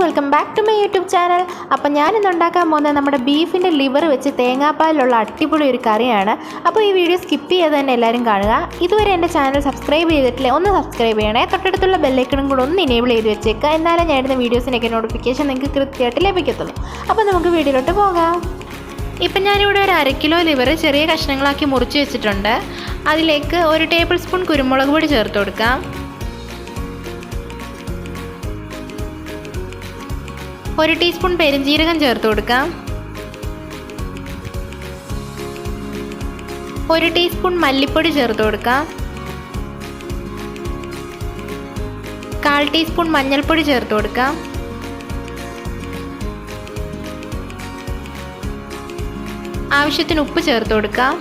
Welcome back to my YouTube channel. Appam ഞാനിന്ന് ഉണ്ടാക്കാൻ പോകുന്നത് നമ്മുടെ ബീഫിൻ്റെ ലിവർ വെച്ച് തേങ്ങാപ്പാലിലുള്ള അടിപൊളി ഒരു കറിയാണ്. അപ്പോൾ ഈ വീഡിയോ സ്കിപ്പ് ചെയ്ത് തന്നെ എല്ലാവരും കാണുക. ഇതുവരെ എൻ്റെ ചാനൽ സബ്സ്ക്രൈബ് ചെയ്തിട്ടില്ലേ, ഒന്ന് സബ്സ്ക്രൈബ് ചെയ്യണേ. തൊട്ടടുത്തുള്ള ബെല്ലൈക്കണും കൂടെ ഒന്ന് ഇനേബിൾ ചെയ്ത് വെച്ചേക്കുക. എന്നാലും ഞാൻ ഇടുന്ന വീഡിയോസിനൊക്കെ നോട്ടിഫിക്കേഷൻ നിങ്ങൾക്ക് കൃത്യമായിട്ട് ലഭിക്കത്തുള്ളൂ. അപ്പോൾ നമുക്ക് വീഡിയോയിലോട്ട് പോകാം. ഇപ്പം ഞാനിവിടെ ഒരു 1/2 കിലോ ലിവർ ചെറിയ കഷ്ണങ്ങളാക്കി മുറിച്ച് വെച്ചിട്ടുണ്ട്. അതിലേക്ക് 1 ടേബിൾ സ്പൂൺ കുരുമുളക് പൊടി ചേർത്ത് കൊടുക്കാം. 1 ടീസ്പൂൺ പെരിഞ്ജീരകം ചേർത്ത് കൊടുക്കാം. 1 ടീസ്പൂൺ മല്ലിപ്പൊടി ചേർത്ത് കൊടുക്കാം. 1/4 ടീസ്പൂൺ മഞ്ഞൾപ്പൊടി ചേർത്ത് കൊടുക്കാം. ആവശ്യത്തിന് ഉപ്പ് ചേർത്ത് കൊടുക്കാം.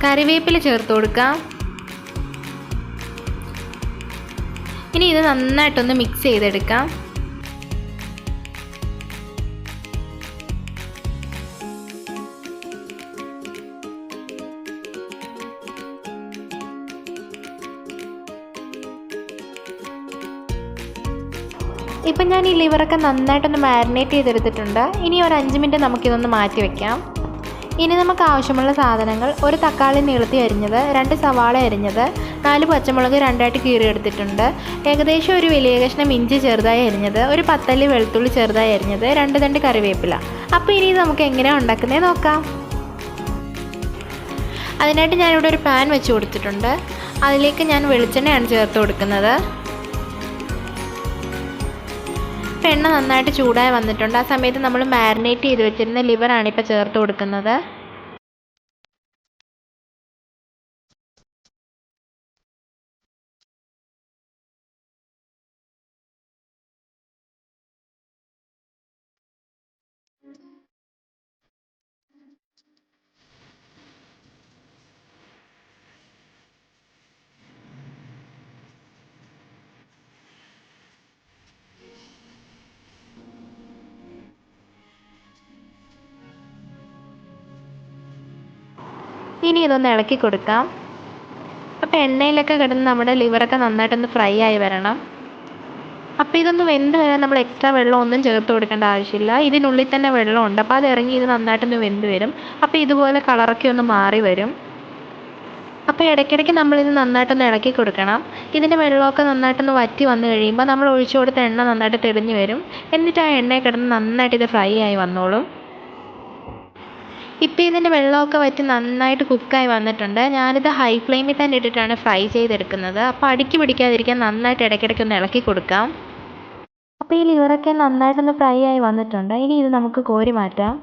കറിവേപ്പില ചേർത്ത് കൊടുക്കാം. ഇനി ഇത് നന്നായിട്ടൊന്ന് മിക്സ് ചെയ്തെടുക്കാം. ഇപ്പം ഞാൻ ഈ ലിവറൊക്കെ നന്നായിട്ടൊന്ന് മാരിനേറ്റ് ചെയ്തെടുത്തിട്ടുണ്ട്. ഇനി ഒരു 5 മിനിറ്റ് നമുക്കിതൊന്ന് മാറ്റി വയ്ക്കാം. ഇനി നമുക്ക് ആവശ്യമുള്ള സാധനങ്ങൾ: 1 തക്കാളി നീളത്തിൽ അരിഞ്ഞത്, 2 സവാള അരിഞ്ഞത്, 4 പച്ചമുളക് 2ആയിട്ട് കീറിയെടുത്തിട്ടുണ്ട്, ഏകദേശം ഒരു വലിയ കഷ്ണം ഇഞ്ചി ചെറുതായി അരിഞ്ഞത്, ഒരു 10 അല്ലി വെളുത്തുള്ളി ചെറുതായി അരിഞ്ഞത്, 2 തണ്ട് കറിവേപ്പില. അപ്പോൾ ഇനി നമുക്ക് എങ്ങനെയാണ് ഉണ്ടാക്കുന്നത് നോക്കാം. അതിനായിട്ട് ഞാനിവിടെ ഒരു പാൻ വെച്ച് കൊടുത്തിട്ടുണ്ട്. അതിലേക്ക് ഞാൻ വെളിച്ചെണ്ണയാണ് ചേർത്ത് കൊടുക്കുന്നത്. എണ്ണ നന്നായിട്ട് ചൂടായി വന്നിട്ടുണ്ട്. ആ സമയത്ത് നമ്മൾ മാരിനേറ്റ് ചെയ്ത് വെച്ചിരുന്ന ലിവറാണ് ഇപ്പോൾ ചേർത്ത് കൊടുക്കുന്നത്. ഇനി ഇതൊന്ന് ഇളക്കി കൊടുക്കാം. അപ്പോൾ എണ്ണയിലൊക്കെ കിടന്ന് നമ്മുടെ ലിവറൊക്കെ നന്നായിട്ടൊന്ന് ഫ്രൈ ആയി വരണം. അപ്പോൾ ഇതൊന്ന് വെന്ത് വരാൻ നമ്മൾ എക്സ്ട്രാ വെള്ളം ഒന്നും ചേർത്ത് കൊടുക്കേണ്ട ആവശ്യമില്ല. ഇതിനുള്ളിൽ തന്നെ വെള്ളമുണ്ട്. അപ്പോൾ അത് ഇറങ്ങി ഇത് നന്നായിട്ടൊന്ന് വെന്ത് വരും. അപ്പോൾ ഇതുപോലെ കളറൊക്കെ ഒന്ന് മാറി വരും. അപ്പോൾ ഇടയ്ക്കിടയ്ക്ക് നമ്മളിത് നന്നായിട്ടൊന്ന് ഇളക്കി കൊടുക്കണം. ഇതിൻ്റെ വെള്ളമൊക്കെ നന്നായിട്ടൊന്ന് വറ്റി വന്നു കഴിയുമ്പോൾ നമ്മൾ ഒഴിച്ചു കൊടുത്ത എണ്ണ നന്നായിട്ട് തെളിഞ്ഞ് വരും. എന്നിട്ട് ആ എണ്ണയിൽ കിടന്ന് നന്നായിട്ട് ഇത് ഫ്രൈ ആയി വന്നോളും. ഇപ്പോൾ ഇതിൻ്റെ വെള്ളമൊക്കെ വറ്റി നന്നായിട്ട് കുക്കായി വന്നിട്ടുണ്ട്. ഞാനിത് ഹൈ ഫ്ലെയിമിൽ തന്നെ ഇട്ടിട്ടാണ് ഫ്രൈ ചെയ്തെടുക്കുന്നത്. അപ്പോൾ അടുക്കി പിടിക്കാതിരിക്കാൻ നന്നായിട്ട് ഇടയ്ക്കിടയ്ക്ക് ഒന്ന് ഇളക്കി കൊടുക്കാം. അപ്പോൾ ഈ ലിവറൊക്കെ നന്നായിട്ടൊന്ന് ഫ്രൈ ആയി വന്നിട്ടുണ്ട്. ഇനി ഇത് നമുക്ക് കോരി മാറ്റാം.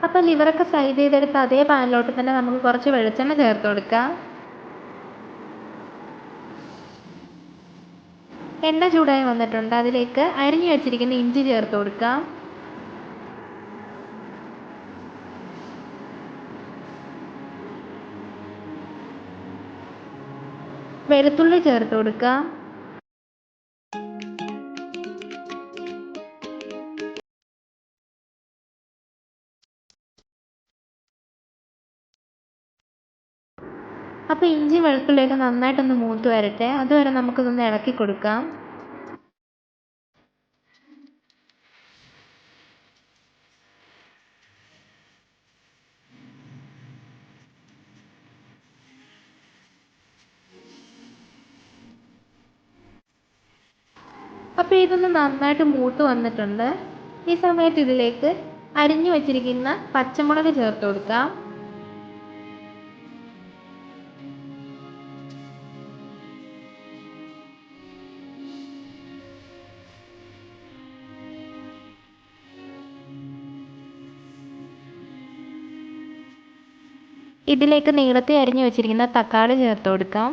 അപ്പോൾ ലിവറൊക്കെ ഫ്രൈ ചെയ്തെടുത്ത് അതേ പാനിലോട്ട് തന്നെ നമുക്ക് കുറച്ച് വെളിച്ചെണ്ണ ചേർത്ത് കൊടുക്കാം. എണ്ണ ചൂടായി വന്നിട്ടുണ്ട്. അതിലേക്ക് അരിഞ്ഞു വെച്ചിരിക്കുന്ന ഇഞ്ചി ചേർത്ത് കൊടുക്കാം. വെളുത്തുള്ളി ചേർത്ത് കൊടുക്കാം. അപ്പോൾ ഇഞ്ചി വെളുത്തുള്ളിയൊക്കെ നന്നായിട്ടൊന്ന് മൂത്ത് വരട്ടെ. അതുവരെ നമുക്കിതൊന്ന് ഇളക്കി കൊടുക്കാം. അപ്പോൾ ഇതൊന്ന് നന്നായിട്ട് മൂത്ത് വന്നിട്ടുണ്ട്. ഈ സമയത്ത് ഇതിലേക്ക് അരിഞ്ഞു വച്ചിരിക്കുന്ന പച്ചമുളക് ചേർത്ത് കൊടുക്കാം. ഇതിലേക്ക് നീളത്തിൽ അരിഞ്ഞു വെച്ചിരിക്കുന്ന തക്കാളി ചേർത്ത് കൊടുക്കാം.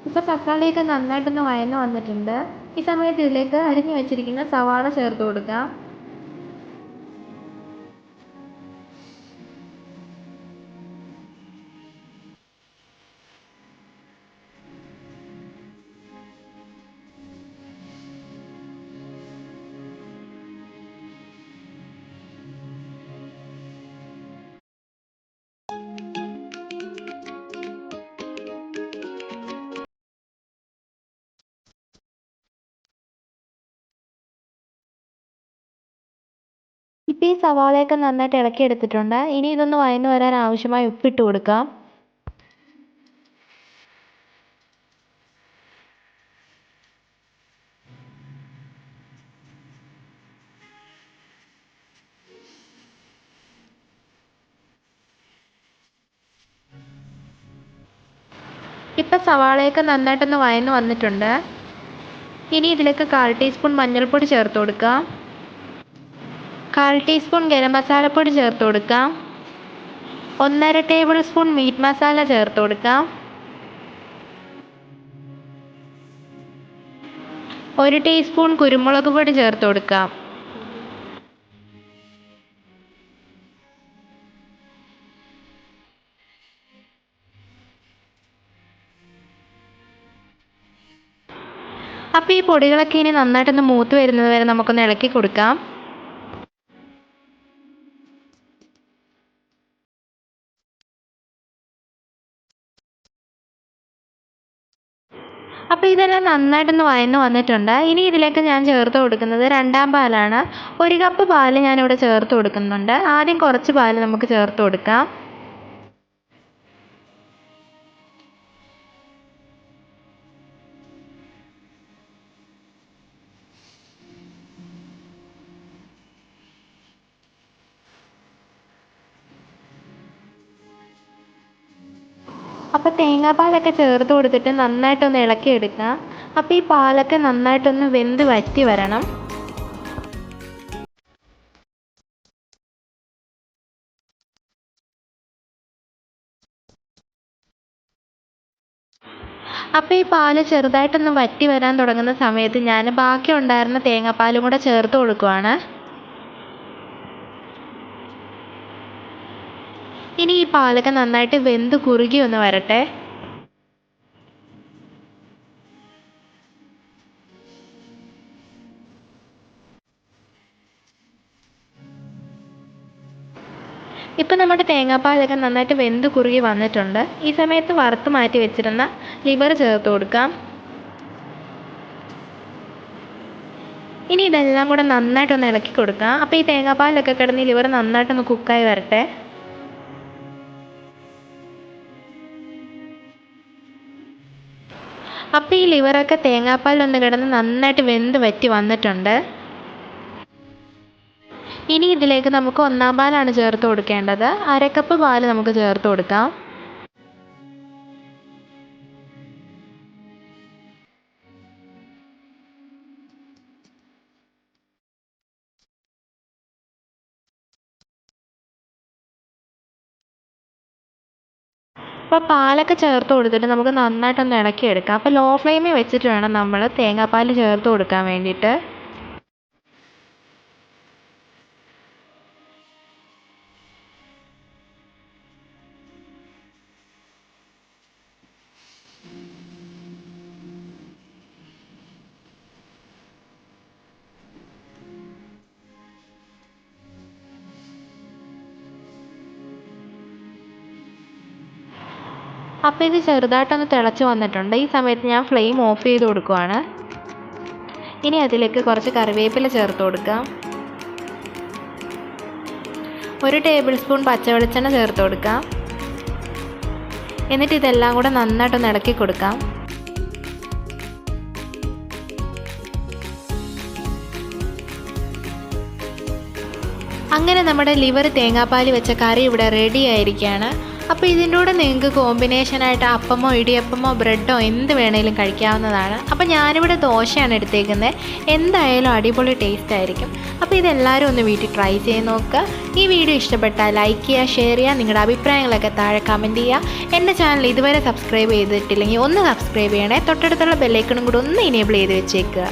ഇപ്പോൾ തക്കാളിയൊക്കെ നന്നായിട്ടൊന്ന് വഴന്ന് വന്നിട്ടുണ്ട്. ഈ സമയത്ത് ഇതിലേക്ക് അരിഞ്ഞു വെച്ചിരിക്കുന്ന സവാള ചേർത്ത് കൊടുക്കാം. ഇപ്പോൾ ഈ സവാളയൊക്കെ നന്നായിട്ട് ഇളക്കിയെടുത്തിട്ടുണ്ട്. ഇനി ഇതൊന്ന് വഴന്ന് വരാൻ ആവശ്യമായ ഉപ്പിട്ട് കൊടുക്കാം. ഇപ്പോൾ സവാളയൊക്കെ നന്നായിട്ടൊന്ന് വഴന്ന് വന്നിട്ടുണ്ട്. ഇനി ഇതിലേക്ക് 1/4 ടീസ്പൂൺ മഞ്ഞൾപ്പൊടി ചേർത്ത് കൊടുക്കാം. 1/4 ടീസ്പൂൺ ഗരം മസാലപ്പൊടി ചേർത്ത് കൊടുക്കാം. 1/2 ടേബിൾ സ്പൂൺ മീറ്റ് മസാല ചേർത്ത് കൊടുക്കാം. 1 ടീസ്പൂൺ കുരുമുളക് പൊടി ചേർത്ത് കൊടുക്കാം. അപ്പോൾ ഈ പൊടികളൊക്കെ ഇനി നന്നായിട്ടൊന്ന് മൂത്ത് വരുന്നത് വരെ നമുക്കൊന്ന് ഇളക്കി കൊടുക്കാം. അപ്പോൾ ഇതെല്ലാം നന്നായിട്ടൊന്ന് വഴന്ന് വന്നിട്ടുണ്ട്. ഇനി ഇതിലേക്ക് ഞാൻ ചേർത്ത് കൊടുക്കുന്നത് 2ാം പാലാണ്. 1 കപ്പ് പാൽ ഞാനിവിടെ ചേർത്ത് കൊടുക്കുന്നുണ്ട്. ആദ്യം കുറച്ച് പാൽ നമുക്ക് ചേർത്ത് കൊടുക്കാം. അപ്പോൾ തേങ്ങാപ്പാലൊക്കെ ചേർത്ത് കൊടുത്തിട്ട് നന്നായിട്ടൊന്ന് ഇളക്കിയെടുക്കുക. അപ്പോൾ ഈ പാലൊക്കെ നന്നായിട്ടൊന്ന് വെന്ത് വറ്റി വരണം. അപ്പോൾ ഈ പാല് ചെറുതായിട്ടൊന്ന് വറ്റി വരാൻ തുടങ്ങുന്ന സമയത്ത് ഞാൻ ബാക്കി ഉണ്ടായിരുന്ന തേങ്ങാപ്പാലും കൂടെ ചേർത്ത് കൊടുക്കുവാണ്. ഇനി ഈ പാലൊക്കെ നന്നായിട്ട് വെന്ത് കുറുകി ഒന്ന് വരട്ടെ. ഇപ്പം നമ്മുടെ തേങ്ങാപ്പാലൊക്കെ നന്നായിട്ട് വെന്ത് കുറുകി വന്നിട്ടുണ്ട്. ഈ സമയത്ത് വറുത്ത് മാറ്റി വെച്ചിരുന്ന ലിവർ ചേർത്ത് കൊടുക്കാം. ഇനി ഇതെല്ലാം കൂടെ നന്നായിട്ടൊന്ന് ഇളക്കി കൊടുക്കാം. അപ്പോൾ ഈ തേങ്ങാപ്പാലൊക്കെ കിടന്ന് ഈ ലിവർ നന്നായിട്ടൊന്ന് കുക്കായി വരട്ടെ. അപ്പോൾ ഈ ലിവറൊക്കെ തേങ്ങാപ്പാലൊന്ന് കിടന്ന് നന്നായിട്ട് വെന്ത് വറ്റി വന്നിട്ടുണ്ട്. ഇനി ഇതിലേക്ക് നമുക്ക് 1ാം പാലാണ് ചേർത്ത് കൊടുക്കേണ്ടത്. 1/2 കപ്പ് പാൽ നമുക്ക് ചേർത്ത് കൊടുക്കാം. അപ്പോൾ പാലൊക്കെ ചേർത്ത് കൊടുത്തിട്ട് നമുക്ക് നന്നായിട്ടൊന്ന് ഇളക്കിയെടുക്കാം. അപ്പോൾ ലോ ഫ്ലെയിമിൽ വെച്ചിട്ട് വേണം നമ്മൾ തേങ്ങാപ്പാൽ ചേർത്ത് കൊടുക്കാൻ വേണ്ടിയിട്ട്. അപ്പോൾ ഇത് ചെറുതായിട്ടൊന്ന് തിളച്ച് വന്നിട്ടുണ്ട്. ഈ സമയത്ത് ഞാൻ ഫ്ലെയിം ഓഫ് ചെയ്ത് കൊടുക്കുവാണ്. ഇനി അതിലേക്ക് കുറച്ച് കറിവേപ്പില ചേർത്ത് കൊടുക്കാം. 1 ടേബിൾ സ്പൂൺ പച്ചവെളിച്ചെണ്ണ ചേർത്ത് കൊടുക്കാം. എന്നിട്ട് ഇതെല്ലാം കൂടെ നന്നായിട്ടൊന്ന് ഇളക്കി കൊടുക്കാം. അങ്ങനെ നമ്മുടെ ലിവർ തേങ്ങാപ്പാൽ വെച്ച കറി ഇവിടെ റെഡി ആയിരിക്കുകയാണ്. അപ്പോൾ ഇതിൻ്റെ കൂടെ നിങ്ങൾക്ക് കോമ്പിനേഷനായിട്ട് അപ്പമോ ഇടിയപ്പമോ ബ്രെഡോ എന്ത് വേണേലും കഴിക്കാവുന്നതാണ്. അപ്പോൾ ഞാനിവിടെ ദോശയാണ് എടുത്തേക്കുന്നത്. എന്തായാലും അടിപൊളി ടേസ്റ്റ് ആയിരിക്കും. അപ്പോൾ ഇതെല്ലാവരും ഒന്ന് വീട്ടിൽ ട്രൈ ചെയ്ത് നോക്കുക. ഈ വീഡിയോ ഇഷ്ടപ്പെട്ടാൽ ലൈക്ക് ചെയ്യുക, ഷെയർ ചെയ്യുക, നിങ്ങളുടെ അഭിപ്രായങ്ങളൊക്കെ താഴെ കമൻറ്റ് ചെയ്യുക. എൻ്റെ ചാനൽ ഇതുവരെ സബ്സ്ക്രൈബ് ചെയ്തിട്ടില്ലെങ്കിൽ ഒന്ന് സബ്സ്ക്രൈബ് ചെയ്യണേ. തൊട്ടടുത്തുള്ള ബെല്ലൈക്കണും കൂടി ഒന്ന് എനേബിൾ ചെയ്ത് വെച്ചേക്കുക.